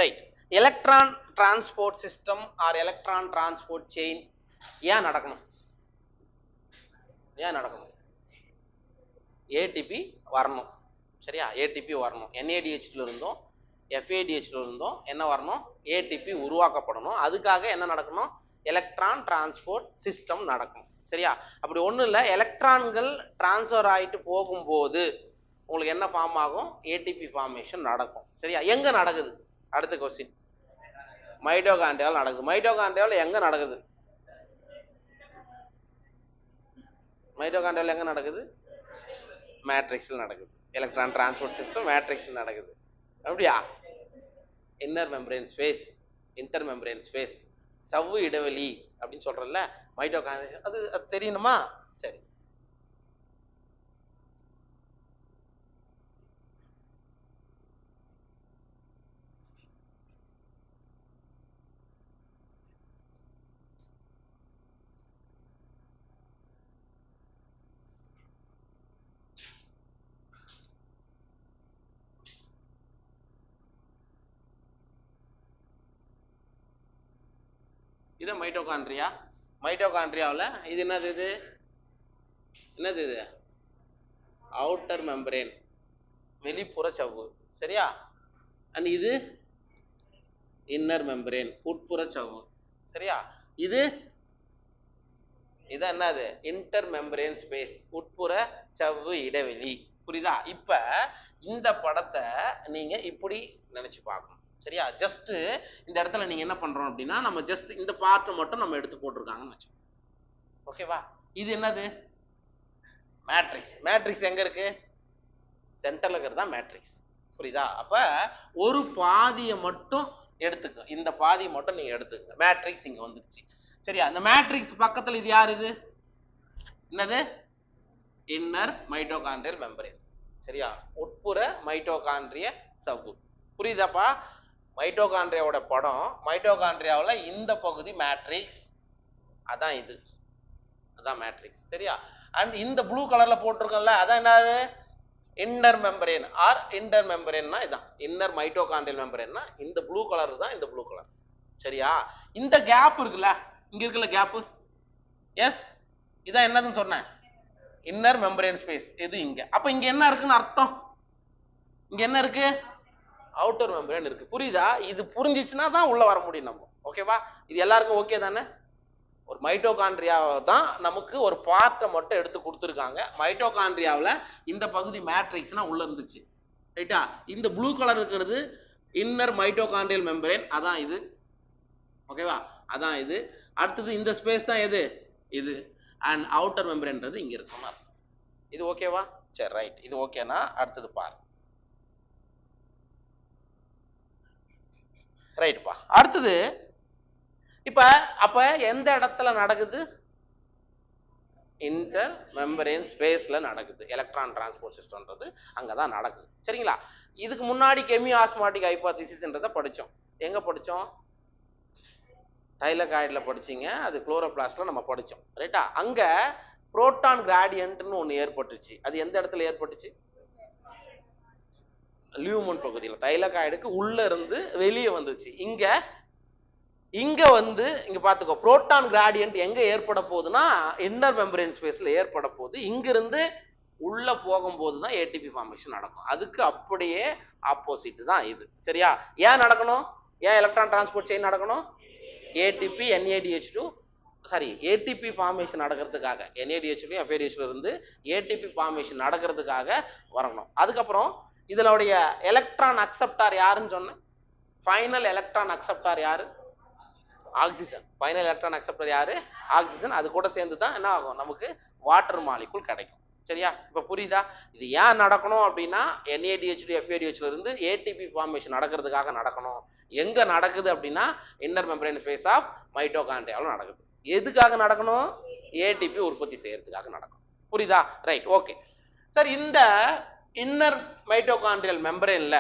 Right. Electron transport system or electron transport chain ஏன் நடக்கணும்? ஏன் நடக்கணும்? ஏடிபி வரணும். சரியா? ஏடிபி வரணும். NADH இருந்தோம் FADH இருந்தோம் என்ன வரணும்? ஏடிபி உருவாக்கப்படணும். அதுக்காக என்ன நடக்கணும்? எலக்ட்ரான் டிரான்ஸ்போர்ட் சிஸ்டம் நடக்கும். சரியா? அப்படி ஒன்றும் இல்லை, எலக்ட்ரான்கள் டிரான்ஸ்ஃபர் ஆகிட்டு போகும்போது உங்களுக்கு என்ன ஃபார்ம் ஆகும்? ஏடிபி ஃபார்மேஷன் நடக்கும். சரியா? எங்க நடக்குது? அடுத்த கொஸ்டின். மைட்டோகாண்ட்ரியாவில் நடக்குது. மைட்டோகாண்ட்ரியாவில் எங்க நடக்குது? மைட்டோகாண்ட்ரியாவில் எங்க நடக்குது? மேட்ரிக்ஸில் நடக்குது. எலக்ட்ரான் டிரான்ஸ்போர்ட் சிஸ்டம் மேட்ரிக்ஸில் நடக்குது. அப்படியா? Inner membrane space, inter membrane space, சவ்வு இடைவெளி அப்படின்னு சொல்றல மைட்டோகாண்ட்ரியா. அது தெரியணுமா? சரி. இது மைட்டோகாண்ட்ரியா. மைட்டோகாண்ட்ரியாவில் இது என்னது? இது என்னது? இது அவுட்டர் மெம்பரேன், வெளிப்புற சவ்வு. சரியா? அண்ட் இது இன்னர் மெம்பரேன், உட்புற சவ்வு. சரியா? இது என்னது? இன்டர் மெம்பரேன் ஸ்பேஸ், உட்புற சவ்வு இடைவெளி. புரியுதா? இப்ப இந்த படத்தை நீங்க இப்படி நினைச்சு பார்க்கணும். சரியா? ஜஸ்ட் இந்த இடத்துல நீங்க என்ன பண்றோம் அப்படின்னா, நம்ம ஜஸ்ட் இந்த பார்ட்டை மட்டும் நம்ம எடுத்து போட்டிருக்காங்கன்னு வச்சோம். ஓகேவா? இது என்னது? மேட்ரிக்ஸ். மேட்ரிக்ஸ் எங்க இருக்கு? சென்டர்ல இருக்கிறது தான் மேட்ரிக்ஸ். புரியுதா? அப்ப ஒரு பாதியை மட்டும் எடுத்துக்க, இந்த பாதியை மட்டும் நீங்க எடுத்துக்க. மேட்ரிக்ஸ் இங்க வந்துருச்சு. சரியா? இந்த மேட்ரிக்ஸ் பக்கத்துல இது யார்? இது என்னது? Inner mitochondrial membrane. சரியா? உட்புற மைட்டோகாண்ட்ரிய சவ்வு. புரியுதாப்பா? மைட்டோகாண்ட்ரியாவோட படம். மைட்டோகாண்ட்ரியாவில் இந்த பகுதி மேட்ரிக்ஸ், அதான் இது, அதான் மேட்ரிக்ஸ். சரியா? அண்ட் இந்த ப்ளூ கலர்ல போட்டிருக்கோம்ல, அதான் என்னது? இன்னர் மெம்பரேன் ஆர் இன்டர் மெம்பரேன்னா இதான் இன்னர் மைட்டோகாண்ட்ரியல் மெம்பரேன்னா இந்த ப்ளூ கலர் தான், இந்த ப்ளூ கலர். சரியா? இந்த கேப் இருக்குல்ல, இங்க இருக்குல்ல கேப், எஸ், இதான் என்னதுன்னு சொன்னேன்? Inner membrane space. இது இங்க. அப்ப இங்க என்ன இருக்குன்னு அர்த்தம்? இங்க என்ன இருக்கு? அவுட்டர் மெம்பரேன் இருக்கு. புரியுதா? இது புரிஞ்சிச்சுன்னா தான் உள்ள வர முடியும் நம்ம. ஓகேவா? இது எல்லாருக்கும் ஓகே தானே? ஒரு மைட்டோகாண்ட்ரியாவை தான் நமக்கு ஒரு பார்ட்டை மட்டும் எடுத்து கொடுத்துருக்காங்க. மைட்டோகாண்ட்ரியாவில் இந்த பகுதி மேட்ரிக்ஸ்னா உள்ள இருந்துச்சு. ரைட்டா? இந்த ப்ளூ கலர் இருக்கிறது இன்னர் மைட்டோகாண்ட்ரியல் மெம்பரேன், அதான் இது. ஓகேவா? அதான் இது. அடுத்தது இந்த ஸ்பேஸ் தான் எது? இது. அண்ட் அவுட்டர் மெம்பரேன்றது இங்க இருக்கும். இது ஓகேவா? சரி, ரைட். இது ஓகேனா அடுத்தது பாரு. ரைட்பா. அடுத்தது இப்ப அப்ப எந்த இடத்துல நடக்குது? இன்டர் மெம்பரேன் ஸ்பேஸ்ல நடக்குது. எலக்ட்ரான் டிரான்ஸ்போர்ட் சிஸ்டம்ன்றது அங்கதான் நடக்குது. சரிங்களா? இதுக்கு முன்னாடி கெமியோ ஆஸ்மாட்டிக் ஹைபோதீசிஸ்ன்றதை படிச்சோம். எங்க படிச்சோம்? தைலகாய்டுல படிச்சீங்க. அது குளோரோபிளாஸ்ட்ல நம்ம படிச்சோம். ரைட்டா? அங்க புரோட்டான் கிராடியன்ட்னு ஒண்ணு ஏற்பட்டுச்சு. அது எந்த இடத்துல ஏற்பட்டுச்சு? லியூமன் பகுதியில். தைலகாய்டுக்கு உள்ள இருந்து வெளியே வந்துச்சு. இங்க வந்து இங்க பாத்துக்கோ, புரோட்டான் கிராடியன்ட் எங்க ஏற்பட போகுதுன்னா இன்னர் மெம்பரேன் ஸ்பேஸ்ல ஏற்பட போகுது. இங்க இருந்து உள்ள போகும்போது தான் ஏடிபி ஃபார்மேஷன் நடக்கும். அதுக்கு அப்படியே ஆப்போசிட் தான் இது. சரியா? ஏன் நடக்கணும்? ஏன் எலக்ட்ரான் டிரான்ஸ்போர்ட் செயின் நடக்கணும்? ATP NADH2 sorry ATP formation நடக்கிறதுக்காக, NADH2 FADH இருந்து ஏடிபி ஃபார்மேஷன் நடக்கிறதுக்காக வரணும். அதுக்கப்புறம் இதனுடைய எலக்ட்ரான் அக்செப்டார் யாருன்னு சொன்னேன்? ஃபைனல் எலக்ட்ரான் அக்செப்டார் யாரு? ஆக்சிஜன். ஃபைனல் எலக்ட்ரான் அக்செப்டர் யாரு? ஆக்சிஜன். அது கூட சேர்ந்து தான் என்ன ஆகும்? நமக்கு வாட்டர் மாலிகுல் கிடைக்கும். சரியா? இப்ப புரியுதா? இது ஏன் நடக்கணும் அப்படின்னா NADH2 FADH இருந்து ஏடிபி ஃபார்மேஷன் நடக்கிறதுக்காக நடக்கணும். எங்க நடக்குது அப்படின்னா இன்னர் மெம்பரேன் ஃபேஸ் ஆஃப் மைட்டோகாண்ட்ரியாவில் நடக்குது. எதுக்காக நடக்கணும்? ஏடிபி உற்பத்தி செய்யறதுக்காக நடக்கும். புரியுதா? Right, okay. சார், இந்த இன்னர் மைட்டோகாண்ட்ரியல் மெம்பரேன்ல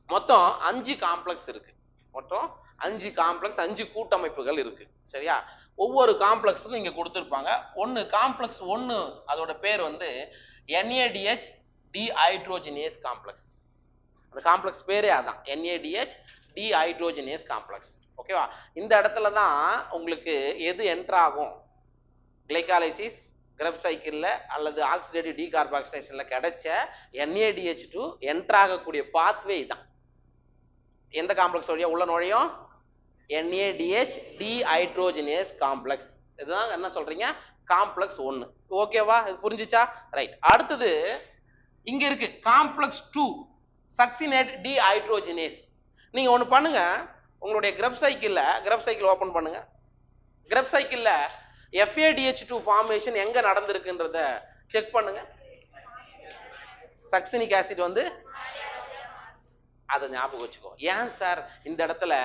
மொத்தம் 5 காம்ப்ளெக்ஸ் இருக்கு. மொத்தம் 5 காம்ப்ளெக்ஸ், 5 கூட்டமைப்புகள் இருக்கு. சரியா? ஒவ்வொரு காம்ப்ளெக்ஸும் இங்க கொடுத்துருப்பாங்க. ஒன்னு காம்ப்ளெக்ஸ் 1 அதோட பேர் வந்து NADH டீஹைட்ரோஜினேஸ் காம்ப்ளெக்ஸ். அந்த காம்ப்ளெக்ஸ் பேரே அதான், NADH டீஹைட்ரோஜனேஸ் காம்ப்ளெக்ஸ். ஓகேவா? இந்த இடத்துல தான் உங்களுக்கு எது என்டர் ஆகும், கிளைகாலிசிஸ் கிரப் சைக்கிள்ல அல்லது ஆக்சிடேட்டிவ் டீகார்பாக்சிலேஷன்ல கிடைச்ச NADH2 என்டர் ஆகக்கூடிய பாத்வே தான். எந்த காம்ப்ளெக்ஸ் வழியா உள்ள நுழையும்? NADH dehydrogenase complex. இதுதான் என்ன சொல்றீங்க, காம்ப்ளெக்ஸ் 1. ஓகேவா? இது புரிஞ்சுச்சா? ரைட். அடுத்தது இங்க இருக்கு காம்ப்ளெக்ஸ் 2 சக்சினேட் டீஹைட்ரோஜனேஸ். நீங்க ஒண்ணு பண்ணுங்க, உங்களுடைய கிரப் சைக்கிள் ஓபன் பண்ணுங்க. கிரப் சைக்கிள்ல FADH2 ஃபார்மேஷன் எங்க நடந்திருக்குன்றத செக் பண்ணுங்க. சக்சினிக் ஆசிட் வந்து அதை ஞாபகம் வச்சுக்கோ. ஏன் சார் இந்த இடத்துல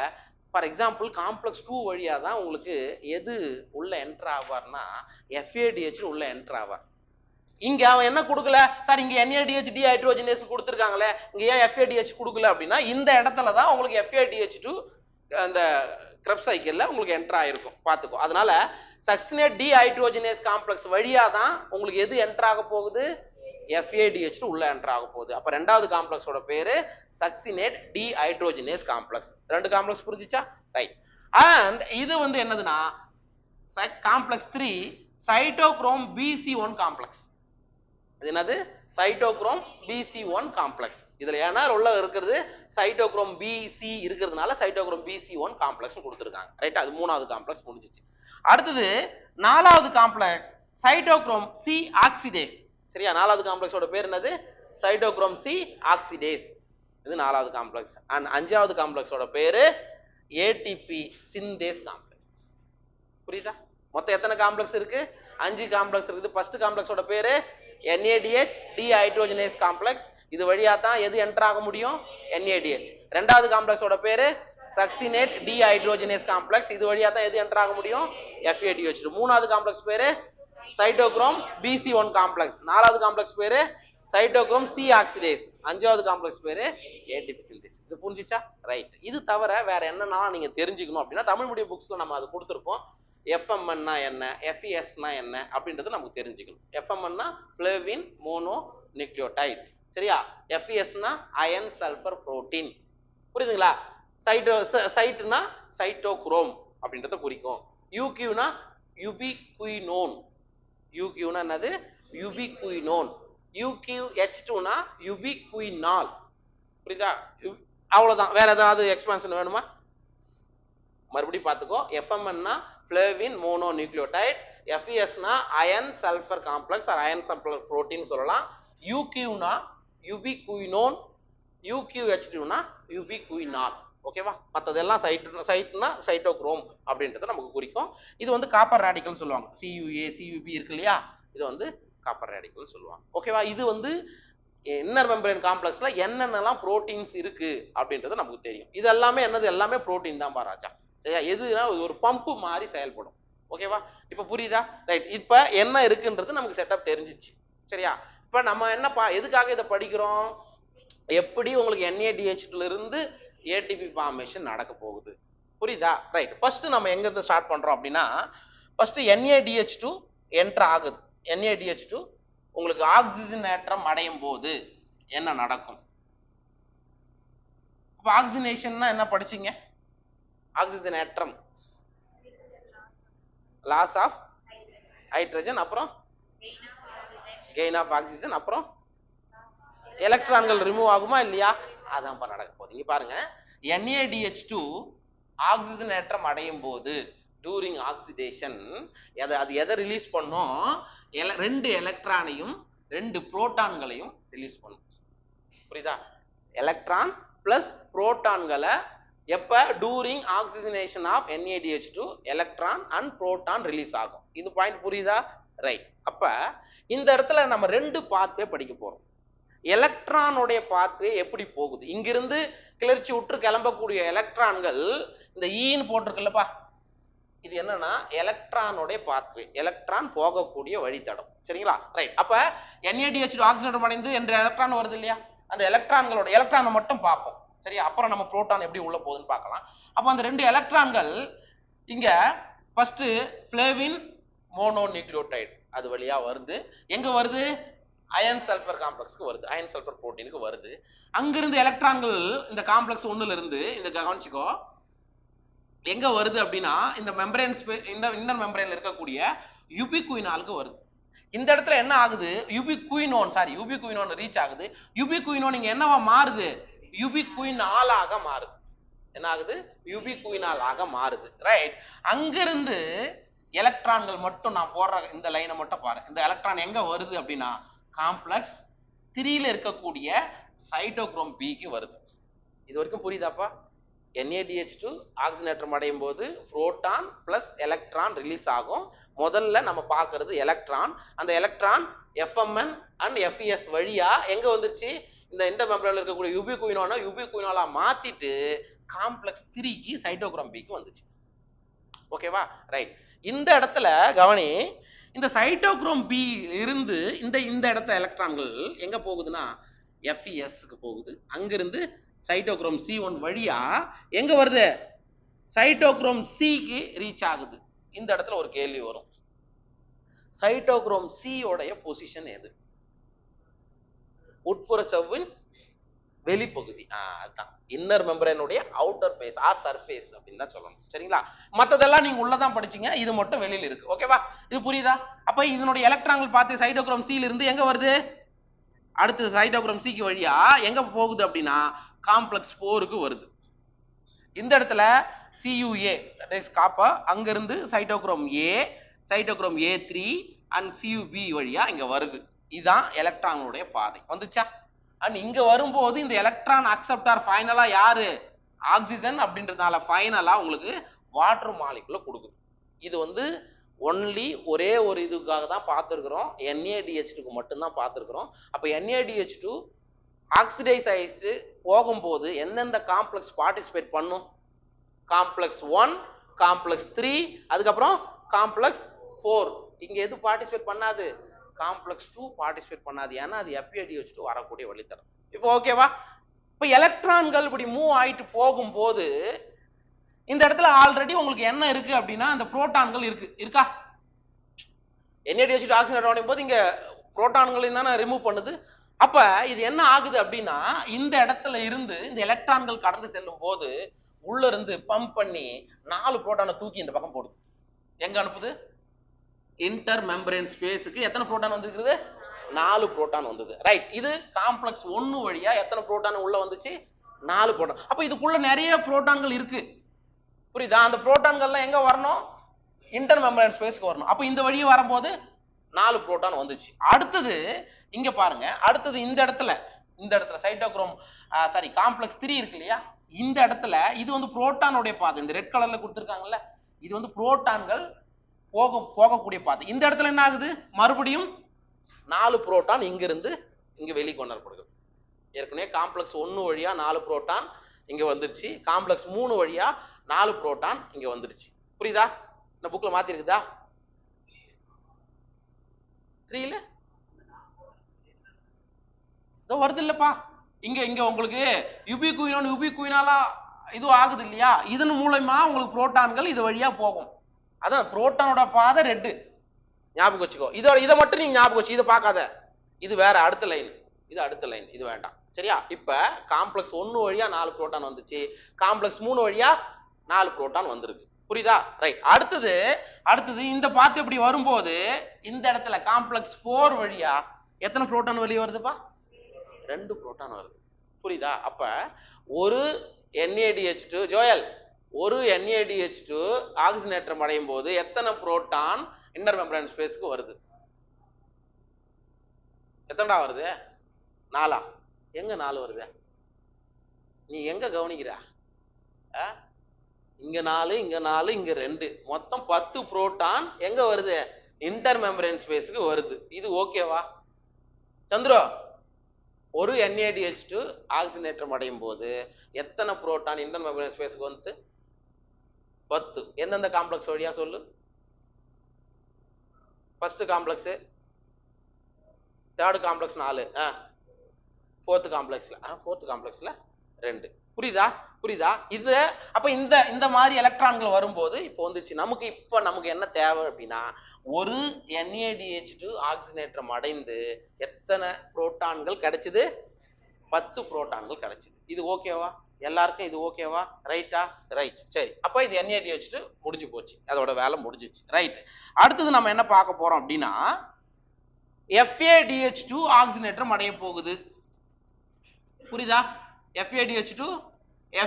ஃபார் எக்ஸாம்பிள் காம்ப்ளெக்ஸ் 2 வழியா தான் உங்களுக்கு எது உள்ள என்டர் ஆவார்னா FADH உள்ள என்டர் ஆவார். இங்க அவன் என்ன கொடுக்கல சார், இங்க NADH டீஹைட்ரோஜனேஸ் கொடுத்துருக்காங்களே, இங்க ஏன் FADH கொடுக்கல அப்படின்னா இந்த இடத்துல தான் உங்களுக்கு FADH2 அந்த கிரப் சைக்கிள்ல உங்களுக்கு என்டர் ஆயிருக்கும், பாத்துக்கோ. அதனால சக்சினேட் டீஹைட்ரோஜனேஸ் காம்ப்ளெக்ஸ் வழியா தான் உங்களுக்கு எது என்டர் ஆக போகுது, FADH உள்ள என்டர் ஆக போகுது. அப்ப ரெண்டாவது காம்ப்ளெக்ஸோட பேரு சக்சினேட் டீஹைட்ரோஜனேஸ் காம்ப்ளெக்ஸ். ரெண்டு காம்ப்ளெக்ஸ் புரிஞ்சுச்சா? ரைட். அண்ட் இது வந்து என்னதுன்னா காம்ப்ளெக்ஸ் 3 சைட்டோக்ரோம் BC1 காம்ப்ளெக்ஸ். இது என்னது? Cytochrome BC1 complex. இதுல ஏன்னா உள்ள இருக்கிறது சைட்டோக்ரோம் BC இருக்கிறதுனால சைட்டோக்ரோம் BC1 காம்ப்ளெக்ஸ் கொடுத்துருக்காங்க. ரைட். அது மூணாவது காம்ப்ளெக்ஸ் முடிஞ்சிச்சு. அடுத்தது நாலாவது காம்ப்ளெக்ஸ் சைட்டோக்ரோம் C ஆக்சிடேஸ். சரியா? நாலாவது காம்ப்ளெக்ஸோட பேர் என்னது? Cytochrome C oxidase. இது நாலாவது காம்ப்ளெக்ஸ். அண்ட் அஞ்சாவது காம்ப்ளெக்ஸோட பேரு ATP சிந்தேஸ் காம்ப்ளெக்ஸ். புரியுதா? மொத்தம் எத்தனை காம்ப்ளெக்ஸ் இருக்கு? 5 காம்ப்ளெக்ஸ் இருக்குது. ஃபர்ஸ்ட் காம்ப்ளெக்ஸோட பேரு NADH டீஹைட்ரோஜனேஸ் காம்ப்ளெக்ஸ். இது வழியா தான் எது என்டர் ஆக முடியும்? NADH. ரெண்டாவது காம்ப்ளெக்ஸோட பேரு சக்சினேட் டீஹைட்ரோஜனேஸ் காம்ப்ளெக்ஸ். இது வழியா தான் எது என்டர் ஆக முடியும்? FADH. மூணாவது காம்ப்ளெக்ஸ் பேரு சைட்டோக்ரோம் BC1 காம்ப்ளெக்ஸ். நாலாவது காம்ப்ளெக்ஸ் பேரு சைட்டோக்ரோம் C ஆக்சிடேஸ். அஞ்சாவது காம்ப்ளெக்ஸ் பேரு ATP சிந்தேஸ். இது புரிஞ்சுச்சா? ரைட். இது தவிர வேற என்னன்னா நீங்க தெரிஞ்சுக்கணும் அப்படின்னா தமிழ் மீடியம் புக்ஸ்ல நம்ம அது கொடுத்துருக்கோம். FMN என்ன, FES என்ன அப்படின்றது நமக்கு தெரிஞ்சுக்கணும். FMN flavin mononucleotide. சரியா? FES iron sulphur protein. புரியுதுங்களா? சைட்னா சைட்டோக்ரோம் அப்படின்றத குறிக்கும். UQ யுபிகுயினோன். UQ என்னது? யுபிகுயினோன். UQH2 யுபிகுயினால். புரியுதா? அவ்வளவுதான். வேற ஏதாவது எக்ஸ்பான்ஷன் வேணுமா? மறுபடியும் பார்த்துக்கோ. FMN flavin mononucleotide. FES iron sulphur complex or iron sulphur protein சொல்லலாம். UQ ubiquinone. UQH2 ubiquinol. ஓகேவா? மற்றதெல்லாம் சைட்னா சைட்டோக்ரோம் அப்படின்றத நமக்கு குறிக்கும். இது வந்து காப்பர் ரேடிக்கல் சொல்லுவாங்க. CUA CUB இருக்கு இல்லையா, இது வந்து காப்பர் ரேடிக்கல் சொல்லுவாங்க. ஓகேவா? இது வந்து இன்னர் மெம்பரேன் காம்ப்ளெக்ஸ்ல என்னென்னலாம் புரோட்டீன்ஸ் இருக்கு அப்படின்றது நமக்கு தெரியும். இது எல்லாமே என்னது? எல்லாமே புரோட்டீன் தான் பாராச்சா. சரியா? எதுனா ஒரு பம்பு மாதிரி செயல்படும். ஓகேவா? இப்ப புரியுதா? ரைட். இப்ப என்ன இருக்குன்றது நமக்கு செட்டப் தெரிஞ்சிச்சு. சரியா? இப்ப நம்ம என்னப்பா எதுக்காக இதை படிக்கிறோம்? எப்படி உங்களுக்கு NADH2 இருந்து ATP ஃபார்மேஷன் நடக்க போகுது. புரியுதா? ரைட். ஃபர்ஸ்ட் நம்ம எங்க இருந்து ஸ்டார்ட் பண்றோம் அப்படின்னா, ஃபர்ஸ்ட் NADH2 என்டர் ஆகுது. NADH2 உங்களுக்கு ஆக்சிஜனேற்றம் அடையும் போது என்ன நடக்கும்? அப்ப ஆக்சிஜனேஷன்னா என்ன படிச்சீங்க? ஆக்சிஜனேற்றம் லாஸ் ஆஃப் ஹைட்ரஜன், அப்புறம் கெயின் ஆஃப் ஆக்சிஜன், அப்புறம் எலக்ட்ரான்கள் ரிமூவ் ஆகுமா இல்லையா? அதான் நடக்க போகுது. இங்க பாருங்க, NADH2 ஆக்சிஜனேற்றம் அடையும் போது டூரிங் ஆக்சிடேஷன் அது எதை ரிலீஸ் பண்ணும்? 2 எலக்ட்ரானையும் 2 புரோட்டான்களையும் ரிலீஸ் பண்ணும். புரியுதா? எலக்ட்ரான் பிளஸ் புரோட்டான்களை எப்ப? During oxygenation of NADH2 electron and proton release ஆகும். இது பாயிண்ட் புரியுதா? ரைட். அப்ப இந்த இடத்துல நம்ம 2 பாத்வே படிக்க போறோம். எலக்ட்ரானுடைய பாத்வே எப்படி போகுது? இங்கிருந்து கிளர்ச்சி விட்டு கிளம்பக்கூடிய எலக்ட்ரான்கள் இந்த ஈன்னு போட்டிருக்குல்லப்பா, இது என்னன்னா எலக்ட்ரானுடைய பாத்வே, எலக்ட்ரான் போகக்கூடிய வழித்தடம். சரிங்களா? ரைட். அப்ப NADH2 ஆக்சிஜனேற்றம் அடைந்து என்ற எலக்ட்ரான் வருது இல்லையா, அந்த எலக்ட்ரானை மட்டும் பார்ப்போம். சரியா? அப்புறம் நம்ம புரோட்டான் எப்படி உள்ள போகுதுன்னு பார்க்கலாம். அப்ப அந்த 2 எலக்ட்ரான்கள் இங்க ஃபர்ஸ்ட் ஃப்ளேவின் மோனோ நியூக்ளியோடைட் அது வழியா வருது. எங்க வருது? அயன் சல்ஃபர் காம்ப்ளெக்ஸ்க்கு வருது, அயன் சல்ஃபர் புரோட்டீனுக்கு வருது. அங்கிருந்து எலக்ட்ரான்கள் இந்த காம்ப்ளெக்ஸ் 1ல இருந்து இந்த கவனிச்சுக்கோ எங்க வருது அப்படின்னா இந்த மெம்பரேன் இந்த இன்னர் மெம்பரேன்ல இருக்கக்கூடிய யூபிகுயினாலுக்கு வருது. இந்த இடத்துல என்ன ஆகுது, யூபிகுயினோன் ரீச் ஆகுது. யூபிகுயினோன் இங்க என்னவா மாறுது, யூபிகுயினாலாக மாறுது. என்ன ஆகுது, யூபிகுயினாலாக மாறுது. ரைட். அங்கிருந்து எலக்ட்ரான்கள் மட்டும் நான் போடுற இந்த லைனை மட்டும் பாரு. இந்த எலக்ட்ரான் எங்க வருது அப்படின்னா காம்ப்ளெக்ஸ் 3ல இருக்கக்கூடிய சைட்டோக்ரோம் பிக்கு வருது. இது வரைக்கும் புரியுதாப்பா? NADH2 ஆக்சிஜனேற்றம் அடையும் போது புரோட்டான் பிளஸ் எலக்ட்ரான் ரிலீஸ் ஆகும். முதல்ல நம்ம பார்க்கிறது எலக்ட்ரான். அந்த எலக்ட்ரான் FMN அண்ட் FES வழியா எங்க வந்துருச்சு, இந்த இன்டர் மெம்பரேன்ல இருக்கக்கூடிய யூபிகுயினோலா மாத்திட்டு காம்ப்ளெக்ஸ் 3க்கு சைட்டோக்ரோம் பிக்கு வந்துச்சு. ஓகேவா? ரைட். இந்த இடத்துல கவனி, இந்த சைட்டோக்ரோம் பி இருந்து இந்த இடத்த எலக்ட்ரான்கள் எங்க போகுதுன்னா FESக்கு போகுது. அங்கிருந்து சைட்டோக்ரோம் C1 வழியா எங்க வருது, சைட்டோக்ரோம் Cக்கு ரீச் ஆகுது. இந்த இடத்துல ஒரு கேள்வி வரும், சைட்டோக்ரோம் C உடைய பொசிஷன் எது? உட்புற சவ்வின் வெளிப்பகுதி. அதுதான் இன்னர் மெம்பரேனுடைய அவுட்டர் பேஸ் ஆர் சர்ஃபேஸ் அப்படின்னு தான் சொல்லணும். சரிங்களா? மத்ததெல்லாம் நீங்க உள்ளதான் படிச்சீங்க, இது மட்டும் வெளியில இருக்கு. ஓகேவா? இது புரியுதா? அப்ப இதனுடைய எலக்ட்ரான்கள் பார்த்து சைட்டோக்ரோம் C ல இருந்து எங்க வருது, அடுத்து சைட்டோக்ரோம் Cக்கு வழியா எங்க போகுது அப்படின்னா காம்ப்ளெக்ஸ் 4க்கு வருது. இந்த இடத்துல CUA தட் இஸ் காப்பர், அங்க இருந்து cytochrome A, cytochrome A3 and CUB வழியா இங்க வருது. இதுதான் எலக்ட்ரானுடைய பாதை. வந்துச்சா? அண்ட் இங்க வரும்போது இந்த எலக்ட்ரான் அக்செப்டார் ஃபைனலா யாரு, ஆக்சிஜன் அப்படின்றதுனால ஃபைனலா உங்களுக்கு வாட்டர் மாலிகுல கொடுக்குது. இது வந்து ஒன்லி ஒரே ஒரு இதுக்காக தான் பார்த்துருக்கிறோம், NADH2க்கு மட்டும்தான் பார்த்துருக்கிறோம். அப்போ NADH2 ஆக்சிடைஸ் ஆயிட்டு போகும்போது எந்தெந்த காம்ப்ளெக்ஸ் பார்ட்டிசிபேட் பண்ணும், காம்ப்ளெக்ஸ் 1, காம்ப்ளெக்ஸ் 3, அதுக்கப்புறம் காம்ப்ளெக்ஸ் 4. இங்க எது பார்ட்டிசிபேட் பண்ணாது, காம்ப்ளெக்ஸ் 2 பார்ட்டிசிபேட் பண்ணாது. ஏன்னா அது FADH2 வரக்கூடிய வழித்தடம். இப்போ ஓகேவா? இப்போ எலக்ட்ரான்கள் இப்படி மூவ் ஆயிட்டு போகும்போது இந்த இடத்துல ஆல்ரெடி உங்களுக்கு என்ன இருக்கு அப்படின்னா அந்த புரோட்டான்கள் இருக்கா? NADH2 ஆக்சிஜன் அடையும் போது இங்க புரோட்டான்களையும் தானே ரிமூவ் பண்ணுது. அப்ப இது என்ன ஆகுது அப்படின்னா இந்த இடத்துல இருந்து இந்த எலக்ட்ரான்கள் கடந்து செல்லும் போது உள்ள இருந்து பம்ப் பண்ணி 4 புரோட்டானை தூக்கி இந்த பக்கம் போடுது. எங்க அனுப்புது, இன்டர் மெம்பரேன் ஸ்பேஸுக்கு. எத்தனை புரோட்டான் வந்திருக்குது, 4 புரோட்டான் வந்தது. ரைட். இது காம்ப்ளெக்ஸ் 1 வழியா எத்தனை புரோட்டான் உள்ள வந்துச்சு, 4 புரோட்டான். அப்ப இதுக்குள்ள நிறைய புரோட்டான்கள் இருக்கு. புரியுதா? அந்த புரோட்டான்கள்லாம் எங்க வரணும், இன்டர் மெம்பரேன் ஸ்பேஸ்க்கு வரணும். அப்ப இந்த வழியே வரும்போது 4 புரோட்டான் வந்துச்சு. அடுத்தது இங்க பாருங்க, அடுத்தது இந்த இடத்துல சைட்டோக்ரோம் காம்ப்ளெக்ஸ் 3 இருக்கு இல்லையா, இந்த இடத்துல இது வந்து புரோட்டானுடைய பாதை. இந்த ரெட் கலர்ல கொடுத்துருக்காங்கல்ல, இது வந்து புரோட்டான்கள் போகக்கூடிய பாதை. இந்த இடத்துல என்ன ஆகுது, மறுபடியும் 4 புரோட்டான் இங்கிருந்து இங்க வெளியே கொண்டு வரப்படுது. ஏற்கனவே காம்ப்ளெக்ஸ் 1 வழியா 4 புரோட்டான் இங்க வந்துருச்சு, காம்ப்ளெக்ஸ் 3 வழியா 4 புரோட்டான் இங்க வந்துருச்சு. புரியுதா? இந்த புக்ல மாத்தி இருக்குதா, 3ல வருது இல்லப்பா. இங்க உங்களுக்கு யூபிகுயினாலா இது ஆகுது இல்லையா, இதன் மூலமா உங்களுக்கு புரோட்டான்கள் இது வழியா போகும். அதான் புரோட்டானோட பாதை ரெட், ஞாபகம் வச்சுக்கோ. இதை மட்டும் நீங்க ஞாபகம் வச்சு, இதை பார்க்காத, இது வேற அடுத்த லைன், இது அடுத்த லைன், இது வேண்டாம். சரியா? இப்ப காம்ப்ளெக்ஸ் 1 வழியா 4 புரோட்டான் வந்துச்சு, காம்ப்ளெக்ஸ் 3 வழியா 4 புரோட்டான் வந்திருக்கு. புரியுதா? ரைட். அடுத்தது இந்த பாத்து இப்படி வரும்போது இந்த இடத்துல காம்ப்ளெக்ஸ் 4 வழியா எத்தனை புரோட்டான் வெளியே வருதுப்பா, 2 புரோட்டான் வருது. புரியுதா? அப்ப ஒரு NADH2 ஜோயல், ஒரு NADH2 ஆக்சிஜனேற்றம் அடையும் போது எத்தனை புரோட்டான் இன்னர் மெம்பரேன் ஸ்பேஸ்க்கு வருது, எத்தனைடா வருது, 4. எங்க 4 வருது, நீ எங்க கவனிக்கிற, இங்க 4, இங்க 4, இங்க 2, மொத்தம் 10 புரோட்டான் எங்க வருது, இன்டர் மெம்பரேன் ஸ்பேஸ்க்கு வருது. இது ஓகேவா சந்திரோ? ஒரு NADH2 ஆக்சிஜனேற்றம் அடையும் போது எத்தனை புரோட்டான் இன்டர் மெம்பரேன் ஸ்பேஸ்க்கு வந்து, 10. எந்தெந்த காம்ப்ளெக்ஸ் வழியா சொல்லு, first complex, third complex 4, fourth காம்ப்ளெக்ஸ்ல 2. புரியுதா? புரியுதா? இது அப்ப இந்த இந்த மாதிரி எலக்ட்ரான்கள் வரும்போது இப்போ வந்துச்சு நமக்கு என்ன தேவை அப்படின்னா, ஒரு NADH2 ஆக்சிஜனேற்றம் அடைந்து எத்தனை புரோட்டான்கள் கிடைச்சது? 10 புரோட்டான்கள் கிடைச்சது. இது ஓகேவா? எல்லாருக்கும் இது ஓகேவா? ரைட்டா? ரைட். சரி, அப்ப இது NADH2 முடிஞ்சு போச்சு, அதோட வேலை முடிஞ்சிச்சு. ரைட். அடுத்தது நம்ம என்ன பார்க்க போறோம் அப்படின்னா, FADH2 ஆக்சிஜனேற்றம் அடைய போகுது. புரியுதா? FADH2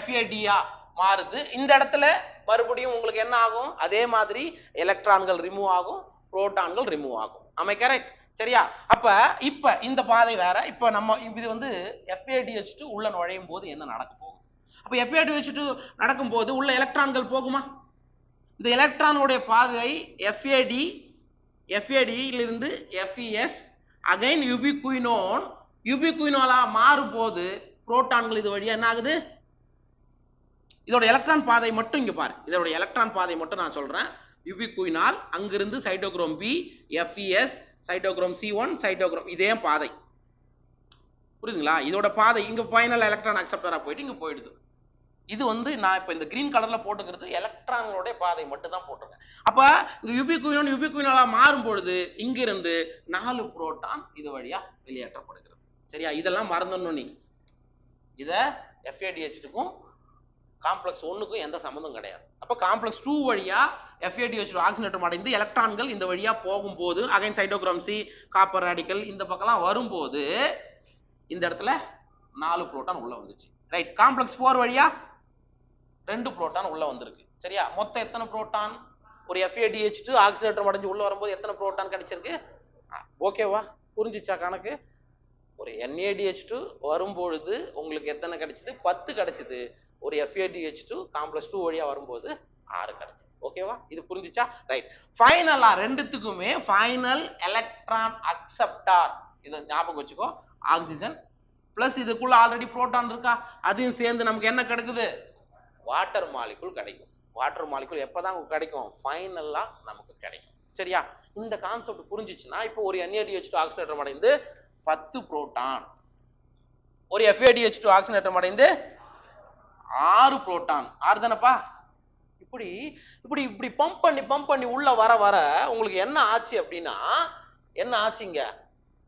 FADயா மாறுது. இந்த இடத்துல மறுபடியும் உங்களுக்கு என்ன ஆகும்? அதே மாதிரி எலக்ட்ரான்கள் ரிமூவ் ஆகும், புரோட்டான்கள் ரிமூவ் ஆகும். ஆமா, கரெக்ட். சரியா? இப்ப இந்த பாதை வேற. இப்ப நம்ம இது வந்து FADH2 உள்ள நுழையும் போது என்ன நடக்க போகுது? அப்ப FADH2 நடக்கும் போது உள்ள எலக்ட்ரான்கள் போகுமா? இந்த எலக்ட்ரானுடைய பாதை FAD இலிருந்து FES அகைன் யூபிகுயினோலா மாறும் போது புரோட்டான்கள் இது வழியா என்ன ஆகுது? இதோட எலக்ட்ரான் பாதை மட்டும் இங்க பாரு. இதோட எலக்ட்ரான் பாதை மட்டும் நான் சொல்றேன். யூபிகுயினால் அங்கிருந்து cytochrome B, FES, cytochrome C1, cytochrome, இதே பாதை. புரியுதுங்களா? இதோட பாதை இங்க ஃபைனல் எலக்ட்ரான் அக்செப்டரா போயிட்டு இங்க போயிடுது. இது வந்து நான் இப்ப இந்த கிரீன் கலர்ல போட்டுக்கிறது எலக்ட்ரான்களோட பாதை மட்டும் தான் போட்டிருக்கேன். அப்ப இந்த யூபிகுயினோலா மாறும் பொழுது இங்கிருந்து 4 புரோட்டான் இது வழியா வெளியேற்றப்படுகிறது. சரியா? இதெல்லாம் மறந்துடணும். நீ இத FADH2க்கும் காம்ப்ளெக்ஸ் 1க்கும் எந்த சம்பந்தம் கிடையாது. அப்ப காம்ப்ளெக்ஸ் 2 வழியா FADH2 ஆக்சிஜனேற்றம் அடைந்து எலக்ட்ரான்கள் இந்த வழியா போகும்போது again cytochrome C, copper radical இந்த பக்கம்லாம் வரும்போது இந்த இடத்துல 4 புரோட்டான் உள்ள வந்துச்சு. ரைட். காம்ப்ளெக்ஸ் 4 வழியா 2 புரோட்டான் உள்ள வந்திருக்கு. சரியா? மொத்தம் எத்தனை புரோட்டான்? ஒரு FADH2 ஆக்சிஜனேற்றம் அடைஞ்சு உள்ள வரும்போது எத்தனை புரோட்டான் கிடைச்சிருக்கு? ஓகேவா? புரிஞ்சிச்சா கணக்கு? ஒரு NADH2 வரும்பொழுது உங்களுக்கு எத்தனை கிடைச்சது? 10 கிடைச்சது. ஒரு FADH2 காம்ப்ளெக்ஸ் 2 வழியா வரும்போது 6 கிடைச்சது. ஓகேவா? இது புரிஞ்சிச்சா? ரைட். ஃபைனலா ரெண்டுத்துக்குமே ஃபைனல் எலக்ட்ரான் அக்செப்டார், இதை ஞாபகம் வச்சுக்கோ. ஆக்சிஜன் பிளஸ் இதுக்குள்ள ஆல்ரெடி புரோட்டான் இருக்கா, அதையும் சேர்ந்து நமக்கு என்ன கிடைக்குது? வாட்டர் மாலிகுல் கிடைக்கும். வாட்டர் மாலிகுல் எப்பதான் கிடைக்கும்? ஃபைனலா நமக்கு கிடைக்கும். சரியா? இந்த கான்செப்ட் புரிஞ்சிச்சுன்னா இப்போ ஒரு NADH2 ஆக்சிஜனேற்றம் அடைந்து 10 புரோட்டான், ஒரு FADH2 ஆக்சிஜனேற்றம் அடைந்து 6 புரோட்டான், 6 தானப்பா? இப்படி இப்படி இப்படி பம்ப் பண்ணி உள்ள வர உங்களுக்கு என்ன ஆச்சு அப்படின்னா, என்ன ஆச்சுங்க?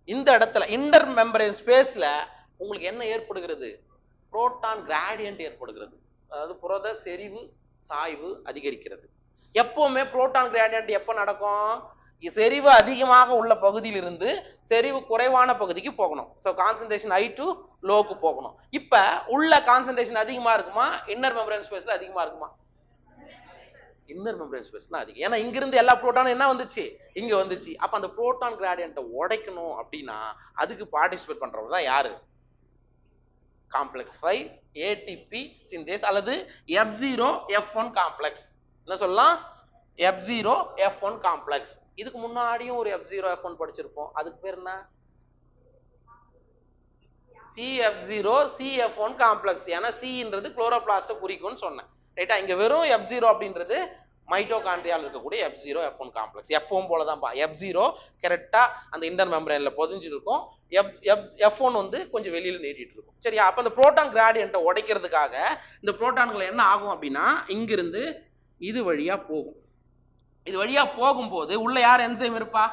இந்த இடத்துல இன்டர் மெம்பரேன் ஸ்பேஸ்ல உங்களுக்கு என்ன ஏற்படுகிறது? புரோட்டான் கிராடியன்ட் ஏற்படுகிறது. அதாவது புரத செறிவு சாய்வு அதிகரிக்கிறது. எப்பவுமே புரோட்டான் கிராடியன்ட் எப்ப நடக்கும்? செறிவு அதிகமாக உள்ள பகுதியிலிருந்து செறிவு குறைவான பகுதிக்கு போகணும். So concentration high to log போகணும். இப்ப உள்ள கான்சன்ட்ரேஷன் அதிகமா இருக்குமா, இன்னர் மெம்பரேன் ஸ்பேஸ்ல அதிகமா இருக்குமா? இன்னர் மெம்பரேன் ஸ்பேஸ்ல அதிகம். ஏன்னா இங்கிருந்து எல்லா புரோட்டானும் என்ன வந்துச்சு? இங்க வந்துச்சு. அப்ப அந்த புரோட்டான் கிராடியன்ட்டை உடைக்கணும் அப்படின்னா அதுக்கு பார்ட்டிசிபேட் பண்றவங்க தான் யாரு? காம்ப்ளெக்ஸ் 5 ATP சிந்தேஸ் அல்லது F0F1 காம்ப்ளெக்ஸ். என்ன சொல்லலாம்? F0F1 complex. இதுக்கு முன்னாடியும் ஒரு F0F1 படிச்சிருப்போம். அதுக்கு பேர் என்ன? CF0CF1 complex. ஏன்னா Cன்றது குளோரோபிளாஸ்ட குறிக்கும்னு சொன்னேன். ரைட்டா? இங்க வெறும் F0 அப்படின்றது மைட்டோகாண்ட்ரியால இருக்கக்கூடிய F0F1 காம்ப்ளெக்ஸ். எப்பவும் போலதான்ப்பா. F0 கரெக்டா அந்த இன்டர் மெம்பரேன்ல பொதிஞ்சு இருக்கும். F1 வந்து கொஞ்சம் வெளியில நீட்டிட்டு இருக்கும். சரியா? அப்ப இந்த புரோட்டான் கிராடியன்ட்டை உடைக்கிறதுக்காக இந்த புரோட்டான்கள் என்ன ஆகும் அப்படின்னா இங்கிருந்து இது வழியா போகும். இது வழியா போகும்போது உள்ள யார் என்சைம் இருப்பா?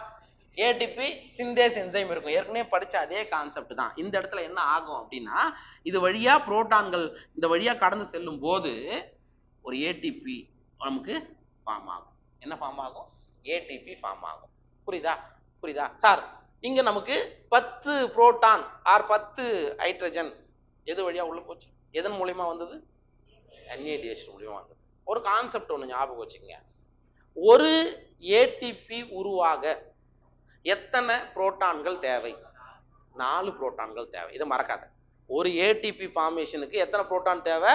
ATP சிந்தேஸ் என்சைம் இருக்கும். ஏற்கனவே படிச்ச அதே கான்செப்ட் தான். இந்த இடத்துல என்ன ஆகும் அப்படின்னா இது வழியா புரோட்டான்கள் இந்த வழியா கடந்து செல்லும் போது ஒரு ATP நமக்கு ஃபார்ம் ஆகும். என்ன ஃபார்ம் ஆகும்? ATP ஃபார்ம் ஆகும். புரியுதா சார்? இங்க நமக்கு 10 புரோட்டான் ஆர் 10 ஹைட்ரஜன் எது வழியா உள்ள போச்சு? எதன் மூலமா வந்தது? NADH மூலமா வந்தது. ஒரு கான்செப்ட் ஒண்ணு ஞாபகம் வச்சுக்கங்க. ஒரு ATP உருவாக எத்தனை புரோட்டான்கள் தேவை? 4 புரோட்டான்கள் தேவை. இதை மறக்காத. ஒரு ATP ஃபார்மேஷனுக்கு எத்தனை புரோட்டான் தேவை?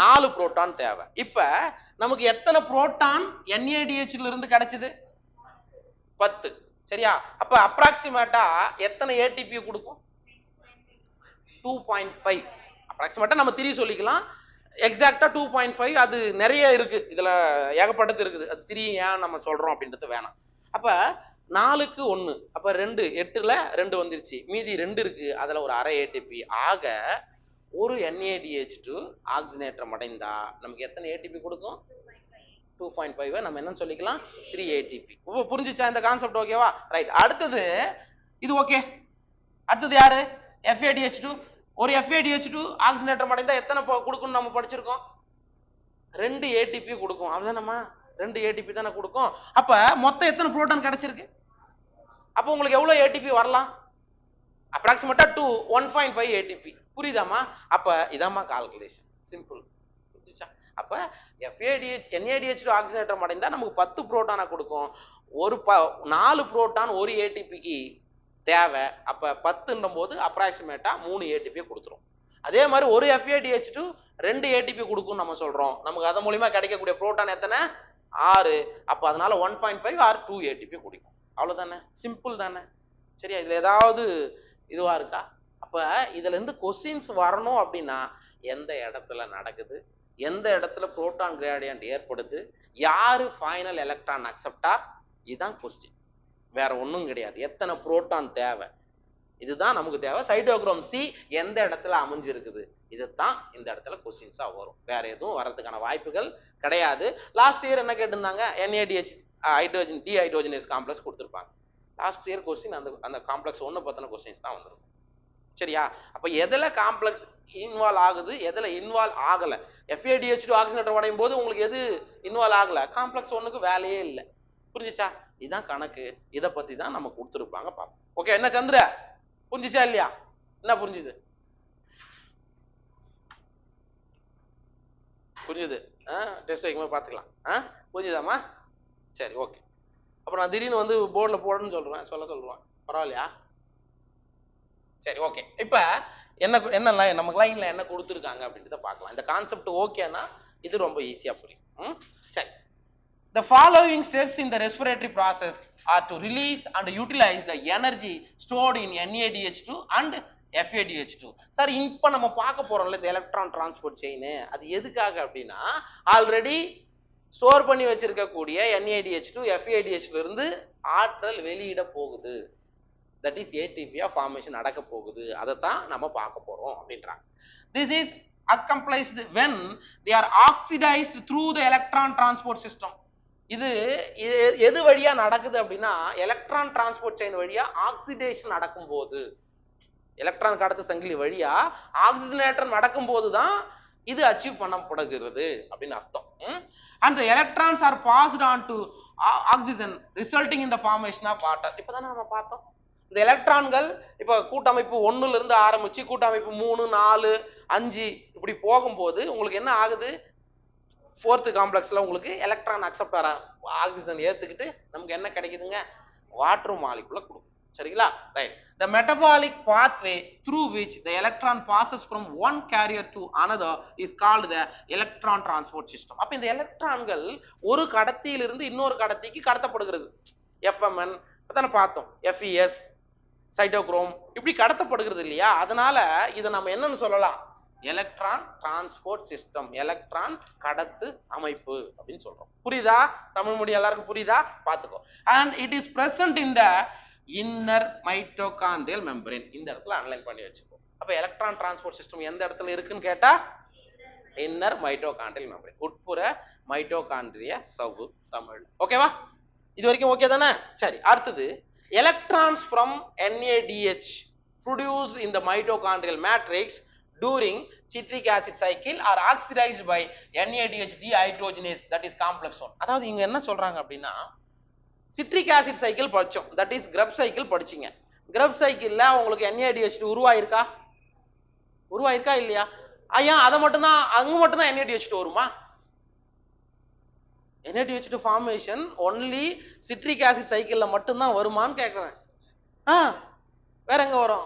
4 புரோட்டான் தேவை. இப்ப நமக்கு எத்தனை புரோட்டான் NADH இருந்து கிடைச்சது? 10. சரியா? அப்ப அப்ராக்சிமேட்டா எத்தனை ATP கொடுக்கும்? 2.5. அப்ராக்சிமேட்டா நம்ம 3 சொல்லிக்கலாம். எக்ஸாக்டா 2.5. அது நிறைய இருக்கு, இதுல ஏகப்பட்டது இருக்குது. அது 3 ஏன் நம்ம சொல்றோம் அப்படின்றது வேணாம். அப்ப 4க்கு 1, அப்ப 2, 8ல 2 வந்துருச்சு. மீதி 2 இருக்கு, அதுல ஒரு அரை ATP. ஆக ஒரு NADH2 ஆக்சிஜனேற்றம் அடைந்தா நமக்கு எத்தனை ATP கொடுக்கும்? 2.5 நம்ம என்னன்னு சொல்லிக்கலாம் 3 ATP. புரிஞ்சுச்சா இந்த கான்செப்ட்? ஓகேவா? ரைட். அடுத்தது இது ஓகே. அடுத்தது யாரு? FADH2. ஒரு FADH2 ஆக்சிஜனேற்றம் அடைந்தா எத்தனை கொடுக்கும் நம்ம படிச்சிருக்கோம்? 2 ATP கொடுக்கும். அவ்வளவுதானம்மா? 2 ATP தானே கொடுக்கும். அப்ப மொத்தம் எத்தனை புரோட்டான் கிடைச்சிருக்கு? அப்ப உங்களுக்கு எவ்வளவு ATP வரலாம்? அப்ராக்சிமேட்டா 1.5 ATP. புரியுதாமா? அப்ப இதாம்மா கால்குலேஷன். சிம்பிள். புரிஞ்சுச்சா? அப்ப NADH2 ஆக்சிஜனேற்றம் அடைந்தா நமக்கு 10 புரோட்டானை கொடுக்கும். ஒரு 4 புரோட்டான் ஒரு ATPக்கு தேவை. அப்ப 10ன்னும் போது அப்ராக்சிமேட்டா 3 ATP கொடுத்துரும். அதே மாதிரி ஒரு FADH2 2 ATP கொடுக்கும் நம்ம சொல்றோம். நமக்கு அது மூலமா கிடைக்கக்கூடிய புரோட்டான் எத்தனை? 6. அப்ப அதனால 1.5 ஆர் 2 ATP குடிக்கும். அவ்வளவுதானே? சிம்பிள் தானே? சரியா? இதுல ஏதாவது இதுவா இருக்கா? அப்ப இதுல இருந்து கொஸ்டின்ஸ் வரணும் அப்படின்னா எந்த இடத்துல நடக்குது, எந்த இடத்துல புரோட்டான் கிரேடியன்ட் ஏற்படுது, யாரு ஃபைனல் எலக்ட்ரான் அக்செப்டார், இதுதான் கொஸ்டின். வேற ஒண்ணும் கிடையாது. எத்தனை புரோட்டான் தேவை, இதுதான் நமக்கு தேவை. சைட்டோக்ரோம் C எந்த இடத்துல அமைஞ்சிருக்குது, இதுதான் இந்த இடத்துல கொஸ்டின்ஸா வரும். வேற எதுவும் வர்றதுக்கான வாய்ப்புகள் கிடையாது. லாஸ்ட் இயர் என்ன கேட்டிருந்தாங்க? NADH ஹைட்ரோஜன் டீஹைட்ரோஜனேஸ் காம்ப்ளெக்ஸ் கொடுத்துருப்பாங்க. லாஸ்ட் இயர் கொஸ்டின் அந்த காம்ப்ளெக்ஸ் 1 பத்தின கொஸ்டின்ஸ் தான் வந்துடும். சரியா? அப்ப எதுல காம்ப்ளெக்ஸ் இன்வால்வ் ஆகுது, எதுல இன்வால்வ் ஆகல? FADH2 ஆக்சிஜனேற்றம் அடையும் போது உங்களுக்கு எது இன்வால்வ் ஆகல? காம்ப்ளெக்ஸ் 1க்கு வேலையே இல்லை. புரிஞ்சுச்சா? இதுதான் கணக்கு. இதை பத்தி தான் நம்ம கொடுத்துருப்பாங்க. பாப்போம். ஓகே. என்ன சந்திர, புரிஞ்சுச்சா இல்லையா? என்ன புரிஞ்சுது? புரிஞ்சுது? டெஸ்ட் வைக்கும்போது பார்த்துக்கலாம். புரிஞ்சுதாம்மா? சரி, ஓகே. அப்புறம் நான் திடீர்னு வந்து போர்டில் போடுன்னு சொல்லுவேன். பரவாயில்லையா? சரி, ஓகே. இப்ப என்ன நமக்கு லைன்ல என்ன கொடுத்துருக்காங்க அப்படின்றத பார்க்கலாம். இந்த கான்செப்ட் ஓகேனா இது ரொம்ப ஈஸியா புரியும். சரி. The following steps in the respiratory process are to release and utilize the energy stored in NADH2 and FADH2. Sir, இப்ப நம்ம பார்க்க போறோம்ல இந்த எலக்ட்ரான் டிரான்ஸ்போர்ட் செயின், அது எதுக்காக அப்படின்னா ஆல்ரெடி ஸ்டோர் பண்ணி வச்சிருக்கக்கூடிய NADH2 FADH2 இருந்து ஆற்றல் வெளியிட போகுது. தட் இஸ் ATP ஃபார்மேஷன் நடக்க போகுது. அதைத்தான் நம்ம பார்க்க போறோம் அப்படின்றாங்க. This is accomplished when they are oxidized through the electron transport system. இது எது வழியா நடக்குது அப்படின்னா எலக்ட்ரான் டிரான்ஸ்போர்ட் செயின் வழியா ஆக்சிடேஷன் நடக்கும் போது, எலக்ட்ரான் கடத்து சங்கிலி வழியா ஆக்சிஜனேற்றம் நடக்கும் போதுதான் இது அச்சீவ் பண்ணப்படுகிறது அப்படின்னு அர்த்தம். And the electrons are passed on to oxygen resulting in the formation of water. இப்பதானே நம்ம பார்த்தோம். இந்த எலக்ட்ரான்கள் இப்ப கூட்டமைப்பு 1ல இருந்து ஆரம்பிச்சு கூட்டமைப்பு 3, 4, 5 இப்படி போகும்போது உங்களுக்கு என்ன ஆகுது? 4th காம்ப்ளெக்ஸ்ல உங்களுக்கு எலக்ட்ரான் அக்செப்டார் ஆக்சிஜன் ஏத்துக்கிட்டு நமக்கு என்ன கிடைக்குதுங்க? வாட்டர் மாலிகுலை கொடுக்கும். சரிங்களா? Right. The metabolic pathway through which the electron passes from one carrier to another is called the electron transport system. அப்ப இந்த எலக்ட்ரான்கள் ஒரு கடத்தியிலிருந்து இன்னொரு கடத்திக்கு கடத்தப்படுகிறது. FMN அதான பார்த்தோம், FES, சைட்டோக்ரோம் இப்படி கடத்தப்படுகிறது இல்லையா? அதனால இதை நம்ம என்னன்னு சொல்லலாம்? எலக்ட்ரான் டிரான்ஸ்போர்ட் சிஸ்டம், எலக்ட்ரான் கடத்து அமைப்பு அப்படின்னு சொல்றோம். புரியுதா? தமிழ் மொழி எல்லாருக்கும் புரியுதா? பாத்துக்கோ. And it is present in the inner mitochondrial membrane. இந்த இடத்துல அனலைன் பண்ணி வச்சுக்கோ. அப்ப எலக்ட்ரான் டிரான்ஸ்போர்ட் சிஸ்டம் எந்த இடத்துல இருக்குன்னு கேட்டா இன்னர் மைட்டோகாண்ட்ரியல் மெம்பரேன், உட்புற மைட்டோகாண்ட்ரிய சவ்வு தமிழ். ஓகேவா? இது வரைக்கும் ஓகே தானே? சரி. அடுத்தது electrons from NADH produced in the mitochondrial matrix during citric acid cycle are oxidized by NADH dehydrogenase, that is complex 1. அதாவது இங்க என்ன சொல்றாங்க அப்படின்னா சிட்ரிக் ஆசிட் சைக்கிள் படிச்சோம், தட் இஸ் கிரப் சைக்கிள் படிச்சீங்க. கிரப் சைக்கிள்ல உங்களுக்கு NADH2 உருவாயிருக்கா இல்லையா? ஐயா அதை மட்டும்தான் அங்க மட்டும்தான் NADH2 வருமா? NADH2 formation only citric acid சைக்கிள்ல மட்டும்தான் வருமான்னு கேட்கிறேன். வேற எங்க வரும்?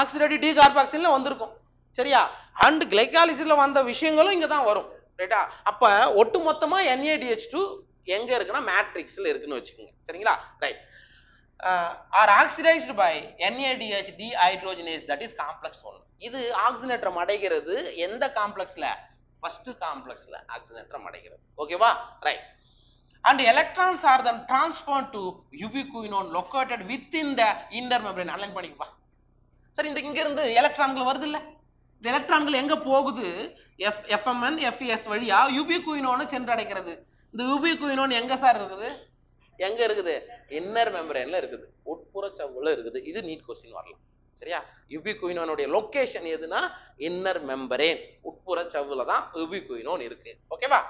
ஆக்சிடேட்டிவ் டீகார்பாக்சில்ல வந்திருக்கும். சரியா? அண்ட் கிளைகாலிசிஸ்ல வந்த விஷயங்களும் இங்க தான் வரும். ரைட்டா? அப்ப ஒட்டு மொத்தமா NADH2 எங்க இருக்குன்னா மேட்ரிக்ஸ்ல இருக்குன்னு வச்சுக்கோங்க. சரிங்களா? Right. Are oxidised by NADH dehydrogenase, that is complex 1. இது ஆக்சிஜனேற்றம் அடைகிறது எந்த காம்ப்ளெக்ஸ்ல? ஃபர்ஸ்ட் காம்ப்ளெக்ஸ்ல ஆக்சிஜனேற்றம் அடைகிறது. ஓகேவா? Right. And electrons are then transferred to ubiquinone located within the inner membrane. Alanine பண்ணிக்கப்பா. சரி, இந்த இங்க இருந்து எலக்ட்ரான்கள் வருது இல்ல, இந்த எலக்ட்ரான்கள் எங்க போகுது? FMN FES வழியா யூபிகுயினோன் சென்றடைகிறது. இந்த யூபிகுயினோன் எங்க சார் இருக்குது? எங்க இருக்குது? இன்னர் மெம்பரேன்ல இருக்குது, உட்புற சவ்வுல இருக்குது. இது நீட் கொஸ்டின் வரலாம். சரியா? யூபிகுயினோனுடைய லொகேஷன் எதுனா இன்னர் மெம்பரேன், உட்புற சவ்வுல தான் யூபிகுயினோன் இருக்கு. ஓகேவா?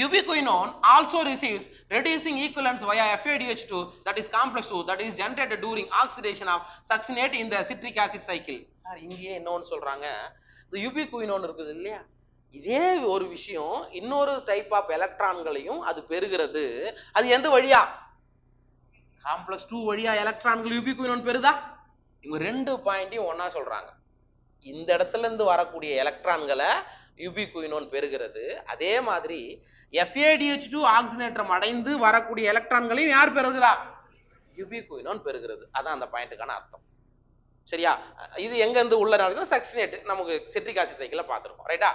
Ubiquinone also receives reducing equivalents via FADH2, that is complex 2, that is generated during oxidation of succinate in the citric acid cycle. Sir இங்கேயே இன்னொன்னு சொல்றாங்க, இந்த யூபிகுயினோன் இருக்குது இல்லையா, இதே ஒரு விஷயம் இன்னொரு டைப் ஆஃப் எலக்ட்ரான்களையும் அது பெறுகிறது. அது எந்த வழியா? காம்ப்ளெக்ஸ் 2 வழியா எலக்ட்ரான்கள் யூபிகுயினோன் பெறுதா? இவங்க ரெண்டு பாயிண்டையும் ஒன்னா சொல்றாங்க. இந்த இடத்துல இருந்து வரக்கூடிய எலக்ட்ரான்களை யூபிகுயினோன் பெறுகிறது. அதே மாதிரி FADH2 ஆக்சிஜனேற்றம் அடைந்து வரக்கூடிய எலக்ட்ரான்களையும் யார் பெறுகிறா? யூபிகுயினோன் பெறுகிறது. அதான் அந்த பாயிண்ட்டுக்கான அர்த்தம். சரியா? இது எங்க இருந்து உள்ள நடக்குது? சக்சினேட், நமக்கு சிட்ரிக் ஆசிட் சைக்கிள்ல பார்த்திருக்கோம். ரைட்டா?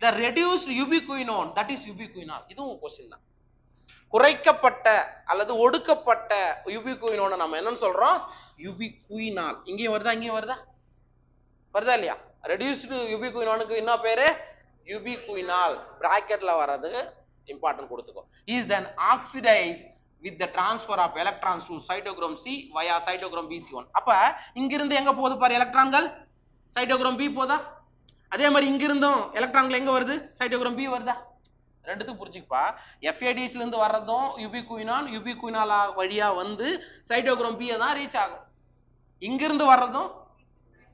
the reduced ubiquinone, that is ubiquinol. இதுவும் क्वेश्चन தான். குறைக்கப்பட்ட அல்லது ஒடுக்கப்பட்ட யூபிகுயினோனை நம்ம என்னன்னு சொல்றோம்? யூபிகுயினால். இங்கேயும் வருதா? இங்கேயும் வருதா? வருதா இல்லையா? ரெடியூஸ்டு யூபிகுயினோனுக்கு என்ன பேரு? யூபிகுயினால். பிராக்கெட்ல வர்றது இம்பார்ட்டன்ட் கொடுத்துக்கோ. Is then oxidise with the transfer of electrons to cytochrome C via cytochrome BC1. அப்ப இங்க இருந்து எங்க போகுது பாரு எலக்ட்ரான்கள்? சைட்டோக்ரோம் B போதா? அதே மாதிரி இங்க இருந்தும் எலக்ட்ரான்கள் எங்க வருது? சைட்டோக்ரோம் B வருதா? ரெண்டுத்துக்கு புரிஞ்சுக்கப்பா. FADH ல இருந்து வர்றதும் யூபிகுயினால், யூபிகுயினால் வழியா வந்து சைட்டோக்ரோம் B தான் ரீச் ஆகும். இங்க இருந்து வர்றதும்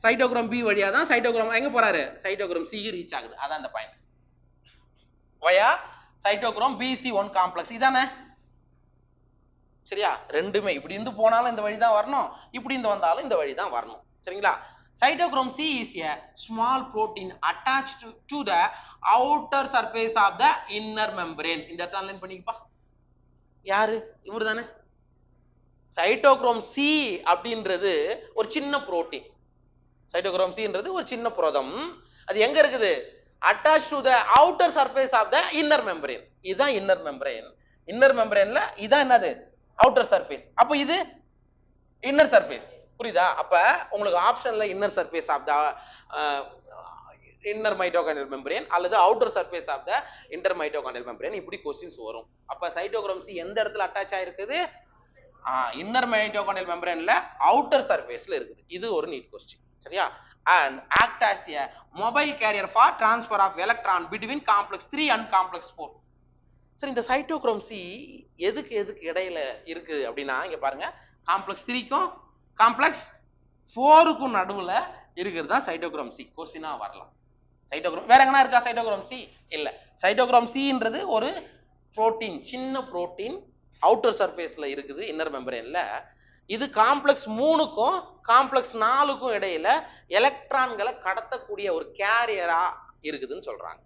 சைட்டோக்ரோம் B வழியா தான் சைட்டோக்ரோம் எங்க போறாரு? சைட்டோக்ரோம் C ரீச் ஆகுது. அதான் அந்த பாயிண்ட். வயா சைட்டோக்ரோம் BC1 காம்ப்ளெக்ஸ். இதானே? சரியா? ரெண்டுமே இப்படி இருந்து போனாலும் இந்த வழி தான் வரணும், இப்படி இருந்து வந்தாலும் இந்த வழி தான் வரணும். சரிங்களா? Cytochrome C is a small protein attached to the outer surface of the inner membrane. இந்த இடத்துல அலைன் பண்ணிக்கப்பா. யாரு? இவரு தானே. சைட்டோக்ரோம் C அப்படின்றது ஒரு சின்ன புரோட்டீன். சைட்டோக்ரோம் Cன்றது ஒரு சின்ன புரதம். அது எங்க இருக்குது? attached to the outer surface of the inner membrane. இதுதான் inner membrane. இன்னர் மெம்பரேன்ல இதான் என்னது? Outer surface. அப்ப இது இன்னர் சர்ஃபேஸ். புரியுதா? அப்ப உங்களுக்கு ஆப்ஷன்ல inner surface of the inner mitochondrial membrane அல்லது outer surface of the inter mitochondrial membrane இப்படி क्वेश्चंस வரும். அப்ப சைட்டோக்ரோம் C எந்த இடத்துல அட்டாச் ஆயிருக்குது? இன்னர் மைட்டோகாண்ட்ரியல் மெம்பரேன்ல அவுட்டர் சர்ஃபேஸ்ல இருக்குது. இது ஒரு நீட் क्वेश्चन. சரியா? and act as a mobile carrier for transfer of electron between complex 3 and complex 4. சரி, இந்த சைட்டோக்ரோம் C எதுக்கு இடையில இருக்கு அப்படின்னா இங்க பாருங்க, காம்ப்ளெக்ஸ் 3க்கும் காம்ப்ளெக்ஸ் 4க்கும் நடுவுல இருக்கிறது தான் சைட்டோக்ரோம் C. क्वेश्चनா வரலாம். சைட்டோக்ரோம் வேற எங்கனா இருக்கா சைட்டோக்ரோம் C? இல்ல. சைட்டோக்ரோம் Cன்றது ஒரு புரோட்டீன், சின்ன புரோட்டீன், அவுட்டர் சர்ஃபேஸ்ல இருக்குது இன்னர் மெம்பரேன்ல. இது காம்ப்ளெக்ஸ் 3க்கும் காம்ப்ளெக்ஸ் 4க்கும் இடையில எலக்ட்ரான்களை கடத்தக்கூடிய ஒரு கேரியரா இருக்குதுன்னு சொல்றாங்க.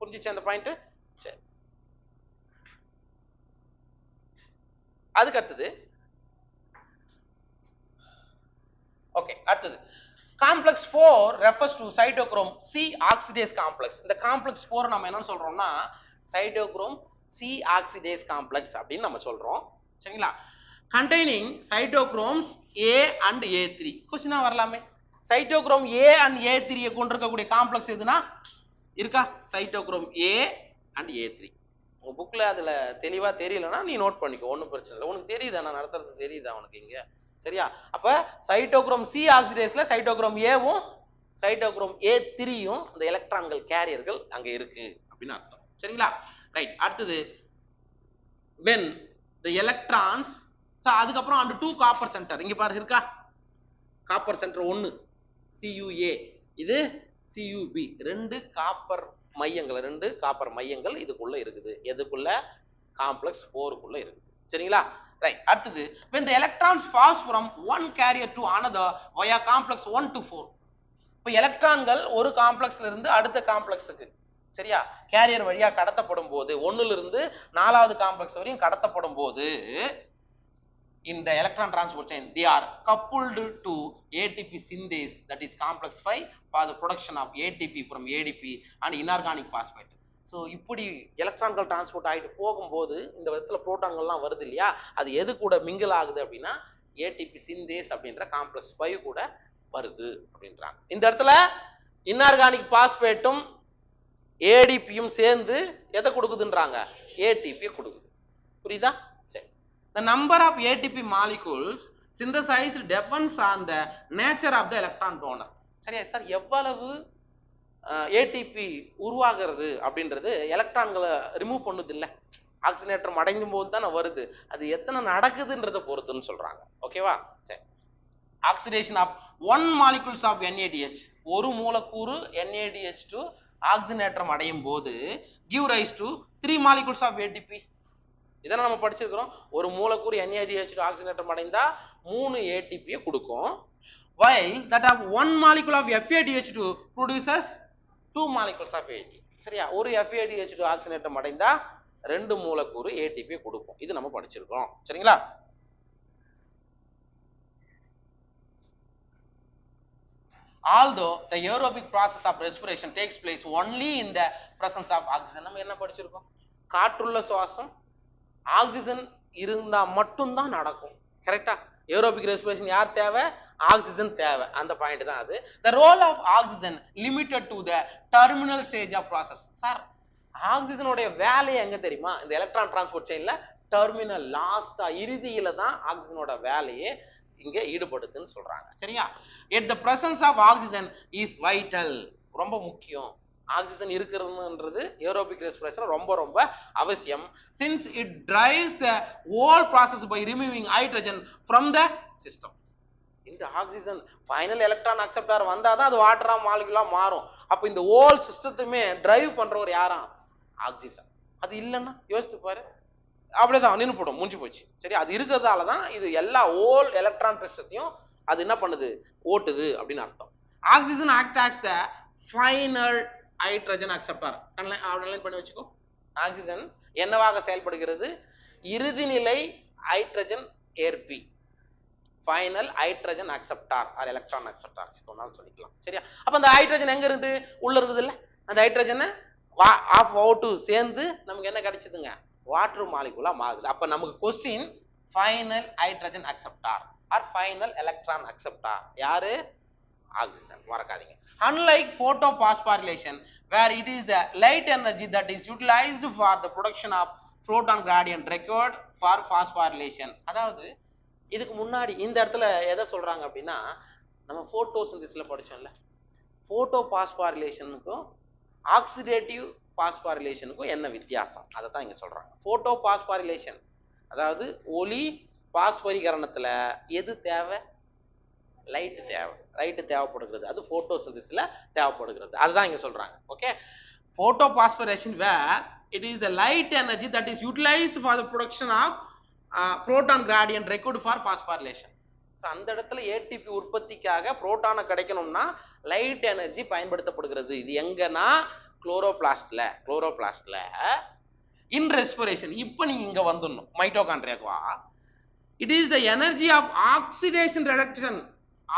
புரிஞ்சுச்சு அந்த பாயிண்ட்? சரி, அதுக்கு அடுத்தது ஓகே, அடுத்தது complex 4 refers to cytochrome C oxidase complex. இந்த காம்ப்ளெக்ஸ் 4 நம்ம என்ன சொல்றோம்னா சைட்டோக்ரோம் C oxidase complex அப்படின்னு நம்ம சொல்றோம். சரிங்களா? containing cytochromes A and A3. Question வரலாமே. சைட்டோக்ரோம் A and A3 கொண்டிருக்கக்கூடிய காம்ப்ளெக்ஸ் எதுனா இருக்கா? Cytochrome A and A3. உங்க புக்ல அதுல தெளிவா தெரியலனா நீ நோட் பண்ணிக்கோ, ஒன்றும் பிரச்சனை இல்லை. உனக்கு தெரியுதா நான் நடத்துறது? தெரியுதா உனக்கு இங்க? சரியா? அப்ப சைட்டோக்ரோம் C ஆக்சிடேஸ்ல சைட்டோக்ரோம் Aவும் சைட்டோக்ரோம் A3யும் இந்த எலக்ட்ரான்கள் கேரியர்கள் அங்க இருக்கு அப்படின்னு அர்த்தம். சரிங்களா? ரைட். அடுத்தது when the electrons, அதுக்கப்புறம் அந்த 2 காப்பர் சென்டர் இங்க பாரு இருக்கா? காப்பர் சென்டர் 1 CuA, இது CuB, ரெண்டு காப்பர் மையங்கள், ரெண்டு காப்பர் மையங்கள் இதுக்குள்ள இருக்குது. எதுக்குள்ள? காம்ப்ளெக்ஸ் 4க்குள்ள இருக்குது. சரிங்களா? ரைட். அடுத்தது when the electrons pass from one carrier to another via complex 1 to 4. இப்போ எலக்ட்ரான்கள் ஒரு காம்ப்ளெக்ஸ்ல இருந்து அடுத்த காம்ப்ளெக்ஸுக்கு சரியா கேரியர் வழியா கடத்தப்படும் போது 1ல இருந்து 4வது காம்ப்ளெக்ஸ் வரையும் கடத்தப்படும் போது இந்த electron transport chain they are coupled to ATP synthase, that is complex 5 for the production of ATP from ADP and inorganic phosphate. So இப்படி எலக்ட்ரான்கள் டிரான்ஸ்போர்ட் ஆகிட்டு போகும்போது இந்த விதத்துல புரோட்டான்கள்லாம் வருது இல்லையா, அது எது கூட மிங்கிள் ஆகுது அப்படின்னா ATP சிந்தேஸ் அப்படின்ற காம்ப்ளெக்ஸ் 5 கூட வருது அப்படின்றாங்க. இந்த இடத்துல இன்ஆர்கானிக் பாஸ்பேட்டும் ஏடிபியும் சேர்ந்து எதை கொடுக்குதுன்றாங்க? ஏடிபி கொடுக்குது. புரியுதா? சரி. The number of ATP molecules synthesized depends on the nature of the electron donor. சரியா சார்? எவ்வளவு ஏடிபி உருவாகிறது அப்படின்றது எலக்ட்ரான்களை ரிமூவ் பண்ணுது இல்ல, ஆக்சிஜனேற்றம் அடையும் போது தானே வருது. அது எத்தனை நடக்குதுன்றத பொறுத்துன்னு சொல்றாங்க. ஓகேவா? சரி. Oxidation of 1 molecules of NADH, ஒரு மூலக்கூறு NADH2 ஆக்சிஜனேற்றம் அடையும் போது give rise to 3 molecules of ATP. இதெல்லாம் நம்ம படிச்சிருக்கிறோம். ஒரு மூலக்கூறு NADH2 ஆக்சிஜனேற்றம் அடைந்தா 3 ATP கொடுக்கும். while that of 1 molecule of FADH2 produces 2 molecules of ATP. சரியா? ஒரு FADH2 ஆக்சிஜனேற்றம் அடைந்தா 2 மூலக்கூறு ATP கொடுக்கும். இது நம்ம படிச்சிருக்கோம். சரிங்களா? although the aerobic process of respiration takes place only in the presence of oxygen. நம்ம என்ன படிச்சிருக்கோம்? காற்றுள்ள சுவாசம் ஆக்சிஜன் இருந்தா மட்டும் தான் நடக்கும். கரெக்டா? ஏரோபிக் ரெஸ்பிரேஷன் யார் தேவை? ஆக்சிஜன் தேவை. அந்த பாயிண்ட் தான் அது. the role of oxygen limited to the terminal stage of process. Sir, ஆக்சிஜனுடைய வேலை எங்க தெரியுமா? இந்த எலக்ட்ரான் டிரான்ஸ்போர்ட் செயின்ல டெர்மினல் லாஸ்டா இறுதியில தான் ஆக்சிஜனோட வேலையே இங்க ஈடுபடுதுன்னு சொல்றாங்க. சரியா? at the presence of oxygen is vital. ரொம்ப முக்கியம். ஆக்சிஜன் இருக்கிறதுன்றது ஏரோபிக் ரெஸ்பிரேஷன் ரொம்ப ரொம்ப அவசியம். since it drives the whole process by removing hydrogen from the system. இந்த ஆக்சிஜன் ஃபைனல் எலக்ட்ரான் அக்செப்டார் வந்தாதான் அது வாட்டரா மாலிகுலா மாறும். அப்ப இந்த ஹோல் சிஸ்டத்துமே டிரைவ் பண்றவர் யாரா? ஆக்சிஜன். அது இல்லைன்னா யோசித்து பாரு, அப்படியேதான் நின்று போடும், முடிஞ்சு போச்சு. சரி, அது இருக்கிறதால தான் இது எல்லா ஹோல் எலக்ட்ரான் சிஸ்டத்தையும் அது என்ன பண்ணுது? ஓட்டுது அப்படின்னு அர்த்தம். Oxygen act as the final hydrogen acceptor. Underline பண்ணி வச்சுக்கோ. ஆக்சிஜன் என்னவாக செயல்படுகிறது? இறுதிநிலை ஹைட்ரஜன் ஏற்பி, final hydrogen acceptor or electron acceptor சொன்னாலும் சொல்லிக்கலாம். சரியா? அப்ப அந்த ஹைட்ரஜன் எங்க இருந்து? உள்ள இருந்தது இல்ல, அந்த ஹைட்ரஜனை ஆஃப் அவுட் சேர்ந்து நமக்கு என்ன கிடைச்சதுங்க? வாட்டர் மாலிகுலா மாறுது. அப்ப நமக்கு question final hydrogen acceptor or final electron acceptor யாரு? ஆக்சிஜன். மறக்காதீங்க. unlike photophosphorylation where it is the light energy that is utilized for the production of proton gradient required for phosphorylation. அதாவது இதுக்கு முன்னாடி இந்த இடத்துல எதை சொல்றாங்க அப்படின்னா, நம்ம போட்டோசிந்தசிஸ்ல படிச்சோம்ல, போட்டோபாஸ்பாரிலேஷனுக்கும் ஆக்சிடேட்டிவ் பாஸ்பாரிலேஷனுக்கும் என்ன வித்தியாசம் அதை தான் இங்க சொல்றாங்க. போட்டோபாஸ்பாரிலேஷன் அதாவது ஒளி பாஸ்பரிகரணத்துல எது தேவை? லைட் தேவை. லைட் தேவைப்படுகிறது, அது போட்டோசிந்தசிஸ்ல தேவைப்படுகிறது. அதுதான் இங்க சொல்றாங்க. Okay, photophosphorylation where it is the light energy that is utilized for the production of proton gradient required for phosphorylation. So அந்த இடத்துல ஏடிபி உற்பத்திக்காக புரோட்டானை கிடைக்கணும்னா லைட் எனர்ஜி பயன்படுத்தப்படுகிறது. இது எங்கன்னா குளோரோபிளாஸ்ட்ல இன் ரெஸ்பிரேஷன். இப்போ நீங்க இங்க வந்துடணும் மைட்டோகாண்ட்ரியாக்கு வா. It is the energy of oxidation reduction,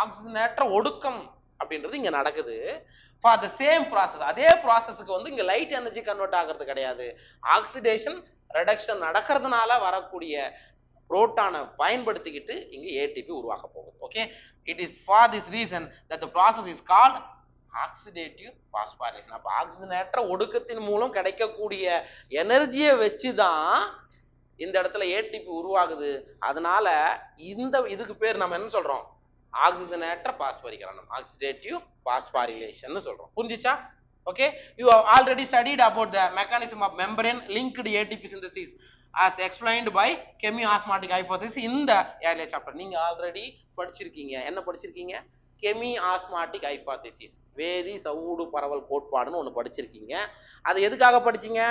ஆக்சிஜனேற்ற ஒடுக்கம் அப்படின்றது இங்க நடக்குது. ஃபார் த சேம் ப்ராசஸ், அதே ப்ராசஸ்க்கு வந்து இங்க லைட் எனர்ஜி கன்வெர்ட் ஆகிறது கிடையாது. ஆக்சிடேஷன் ரிடக்ஷன் நடக்கிறதுனால வரக்கூடிய புரோட்டானை பயன்படுத்திக்கிட்டு இங்க ஏடிபி உருவாக்க போகுது. Okay, it is for this reason that the process is called oxidative phosphorylation. அப்ப ஆக்சிஜனேற்ற ஒடுக்கத்தின் மூலம் கிடைக்கக்கூடிய எனர்ஜியை வச்சுதான் இந்த இடத்துல ஏடிபி உருவாகுது. அதனால இந்த இதுக்கு பேர் நம்ம என்ன சொல்றோம்? ஆக்சிஜனேற்ற பாஸ்பரிகரணம், ஆக்சிடேட்டிவ் பாஸ்பாரிலேஷன் சொல்றோம். புரிஞ்சுச்சா? Okay, you have already studied about the mechanism of membrane linked ATP synthesis as explained by chemiosmotic hypothesis in the earlier chapter. நீங்க ஆல்ரெடி படிச்சிருக்கீங்க. என்ன படிச்சிருக்கீங்க? chemiosmotic hypothesis, வேதி சவுடு பரவல் கோட்பாடுன்னு ஒன்று படிச்சிருக்கீங்க. அது எதுக்காக படிச்சீங்க?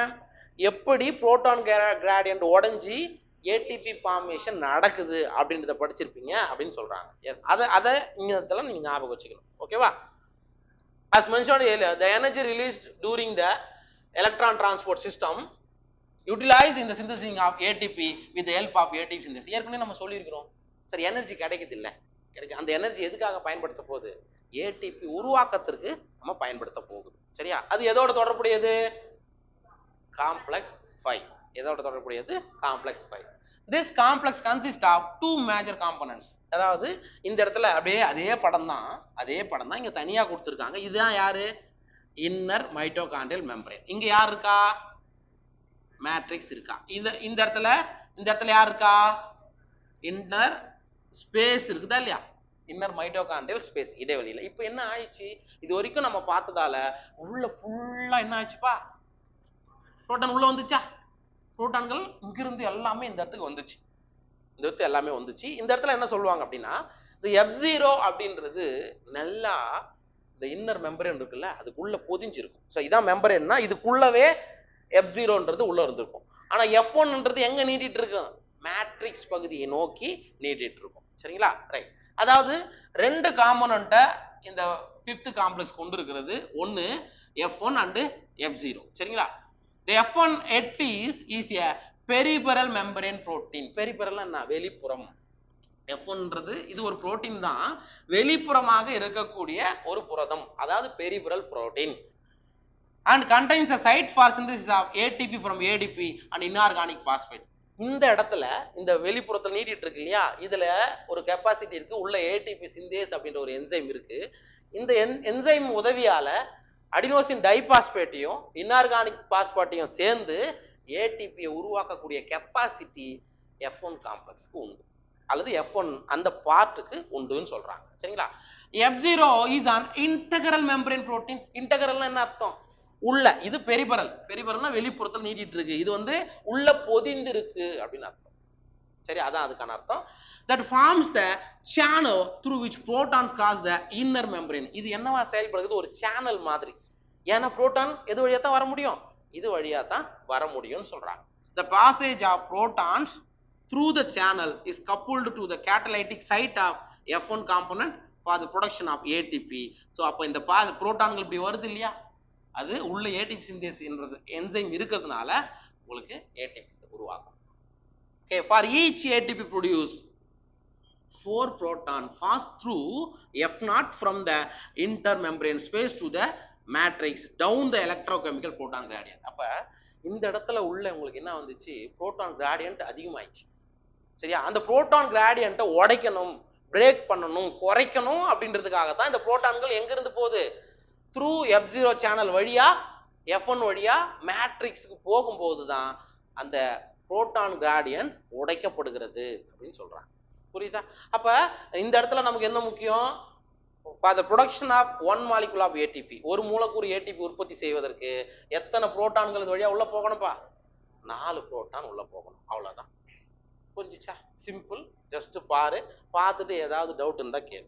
எப்படி புரோட்டான் கிராடியன்ட் உடைஞ்சி ஏடிபி ஃபார்மேஷன் நடக்குது அப்படின்றத படிச்சிருப்பீங்க அப்படின்னு சொல்றாங்க. அதை இங்க நீங்க ஞாபகம் வச்சுக்கணும். ஓகேவா? As mentioned earlier, the energy released during the electron transport system utilized in the synthesis of ATP with the help of ATP synthesis. ஏற்கனவே நம்ம சொல்லியிருக்கிறோம். சரி, எனர்ஜி கிடைக்குது இல்ல, அந்த எனர்ஜி எதுக்காக பயன்படுத்த போகுது? ஏடிபி உருவாக்கத்திற்கு நம்ம பயன்படுத்த போகுது. சரியா? அது எதோட தொடர்புடையது? காம்ப்ளெக்ஸ் 5. எதோட தொடர்புடையது? Complex 5. this complex consists of two major components. அதாவது இந்த இடத்துல அப்படியே அதே படம் தான் இங்க தனியா கொடுத்திருக்காங்க. இதுதான் யாரு? Inner mitochondrial membrane. இங்க யார் இருக்கா? மேட்ரிக்ஸ் இருக்கா. இந்த இடத்துல யார் இருக்கா? இன்னர் ஸ்பேஸ் இருக்குதா இல்லையா? இன்னர் மைட்டோகாண்ட்ரியல் ஸ்பேஸ் இடைவெளியில. இப்போ என்ன ஆயிடுச்சு? இது வரைக்கும் நம்ம பார்த்ததால உள்ள ஃபுல்லா என்ன ஆச்சுப்பா? புரோட்டான் உள்ள வந்துச்சா? புரோட்டான்கள் இங்கிருந்து எல்லாமே இந்த இடத்துக்கு வந்துச்சு. இந்த இடத்துல என்ன சொல்லுவாங்க அப்படின்னா, இந்த F0 அப்படின்றது நல்லா இந்த இன்னர் மெம்பரேன் இருக்குல்ல, அதுக்குள்ள பொதிஞ்சிருக்கும். ஸோ இதான் மெம்பரேன்னா இதுக்குள்ளவே F0ன்றது உள்ள இருந்திருக்கும். ஆனா F1ன்றது எங்க நீட்டிட்டு இருக்கும்? மேட்ரிக்ஸ் பகுதியை நோக்கி நீட்டிட்டு இருக்கும். சரிங்களா? ரைட். அதாவது ரெண்டு காம்போனன்ட்ட இந்த ஃபிஃப்த் காம்ப்ளெக்ஸ் கொண்டு இருக்கிறது. ஒன்னு F1 அண்ட் F0. சரிங்களா? The F1 is a peripheral membrane protein. Peripheral என்ன? வெளிப்புறம். F1ன்றது இது ஒரு புரோட்டீன் தான், வெளிப்புறமாக இருக்கக்கூடிய ஒரு புரதம், அதாவது peripheral protein. And contains a site for synthesis of ATP from ADP and inorganic phosphate. இந்த இடத்துல இந்த வெளிப்புறத்தில் நீட்டிட்டு இருக்கு இல்லையா, இதுல ஒரு கெப்பாசிட்டி இருக்கு, உள்ள ATP சிந்தேஸ் அப்படின்ற ஒரு என்சைம் இருக்கு. இந்த என்சைம் உதவியால அடினோசின் டைபாஸ்பேட்டையும் இன்ஆர்கானிக் பாஸ்பேட்டையும் சேர்ந்து ஏடிபியை உருவாக்கக்கூடிய கெப்பாசிட்டி F1 காம்ப்ளெக்ஸ்க்கு உண்டு, அல்லது F1 அந்த பார்ட்டுக்கு உண்டுன்னு சொல்றாங்க. சரிங்களா? F0 is an integral membrane protein. இன்டெகிரல்னா என்ன அர்த்தம்? உள்ள. இது பெரிபரல்னா வெளிப்புறத்தில் நீட்டிட்டு இருக்கு, இது உள்ள பொதிந்து இருக்கு அப்படின்னு அர்த்தம். சரி, அதான் அதுக்கான அர்த்தம். That forms the channel through which protons cross the inner membrane. இது என்னவா செயல்படுது? ஒரு சேனல் மாதிரி. ஏன்னா புரோட்டான் எது வழியா தான் வர முடியும்? இது வழியா தான் வர முடியும்னு சொல்றாங்க. The passage of protons through the channel is coupled to the catalytic site of F1 component for the production of ATP. So அப்ப இந்த புரோட்டான்கள் இப்படி வருது இல்லையா, அது உள்ள ATP சிந்தேஸ் என்றது என்சைம் இருக்கிறதுனால உங்களுக்கு ATP உருவாகும். Okay, for each ATP produced 4 proton pass through F0 from the intermembrane space to the matrix down the electrochemical proton gradient. அப்ப இந்த இடத்துல உள்ள உங்களுக்கு என்ன வந்துச்சு? புரோட்டான் கிராடியன்ட் அதிகமாயிடுச்சு. சரியா? அந்த புரோட்டான் கிராடியன்ட்டை உடைக்கணும், பிரேக் பண்ணணும், குறைக்கணும் அப்படின்றதுக்காக தான் இந்த புரோட்டான்கள் எங்க இருந்து போகுது? த்ரூ F0 சேனல் வழியா F1 வழியா மேட்ரிக்ஸுக்கு போகும்போது தான் அந்த புரோட்டான் கிராடியன்ட் உடைக்கப்படுகிறது அப்படின்னு சொல்றாங்க. புரியுதா? அப்ப இந்த இடத்துல நமக்கு என்ன முக்கியம்? For the production of one molecule of ATP, ஒரு மூலக்கூறு ATP உற்பத்தி செய்வதற்கு எத்தனை புரோட்டான்கள் இது வழியா உள்ள போகணும்பா? 4 புரோட்டான் உள்ள போகணும். அவ்வளவுதான். புரிஞ்சுச்சா? சிம்பிள். ஜஸ்ட் பாரு, பார்த்துட்டு ஏதாவது டவுட் இருந்தா கேளு.